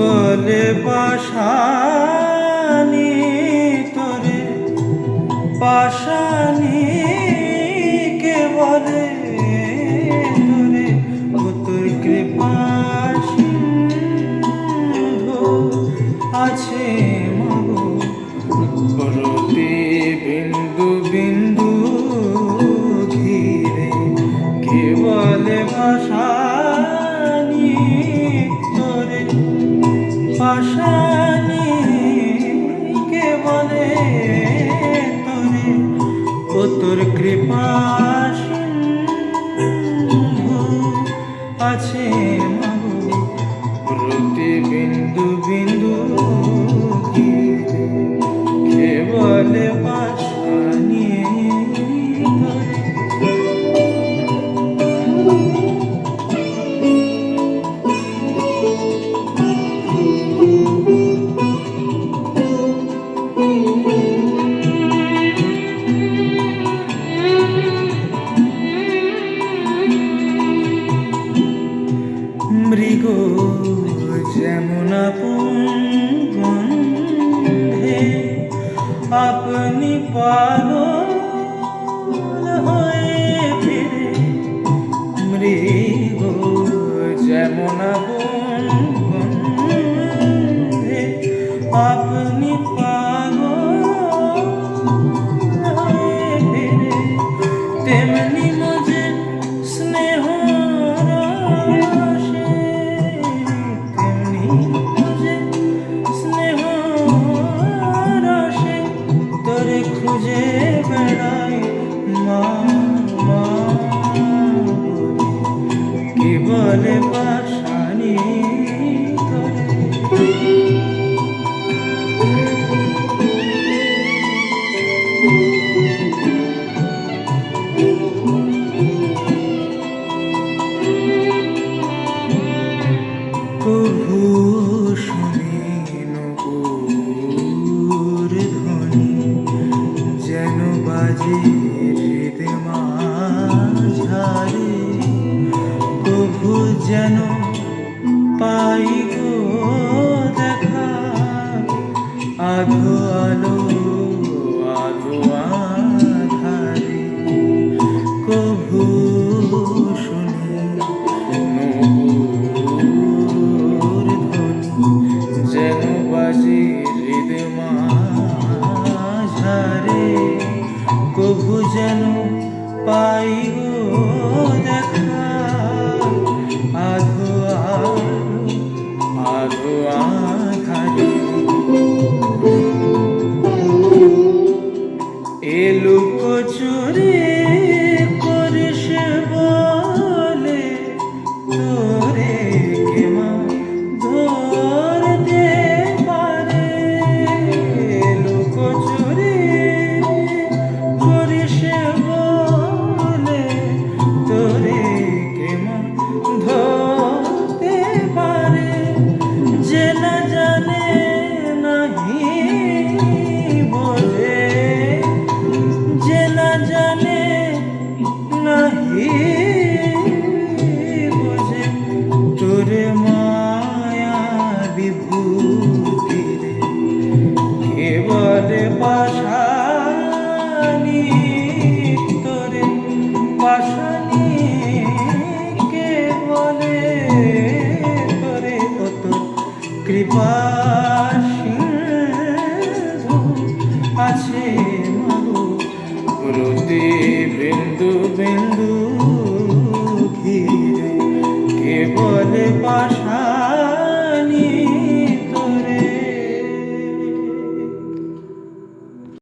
বলে পাশানি তোরে পাশানি কে বলে তোরে ও তোর কৃপা সিন্ধু আছে মাগো প্রতি বিন্দু বিন্দু ঘিরে কে বলে পাশানি তোরে পাশানি কে বলে তোরে ও তোর কৃপা সিন্ধু আছে মাগো প্রতি বিন্দু বিন্দু ঘিরে কে বলে পাশানি তোরে মৃগ যেমন গন্ধে আপনি পাগল হয়ে ফিরে মৃগ যেমন গন্ধে আপনি পাগল হয়ে ফিরে তেমনি মজে স্নেহ খুঁজে বেড়াই মা মা কি বলে পাশানি তোরে কভু শুনি নকুর ধ্বনি যেন বাজে হৃদয় মাঝারে প্রভু যেন পাই গো দেখা আধো আলো আধো আধারে প্রভু শুনি নকুর ধ্বনি যেন বাজে হৃদয় মাঝারে কভু যেন পাই গো দেখা আধো আধো আধারে এলুক চুরি করিস বলে তোরে কে মা ধরতে পারে এলুক চুরি করিস বলে তোরে কে মা ধরতে পারে যে না জানে নাহি বোঝে যে না জানে নাহি বোঝে তোরে মায়া বিভূতি রে কে বলে পাশানি তোরে পাশানি কে বলে তোরে কত কৃপা সিন্ধু আছে মাগো প্রতি বিন্দু বিন্দু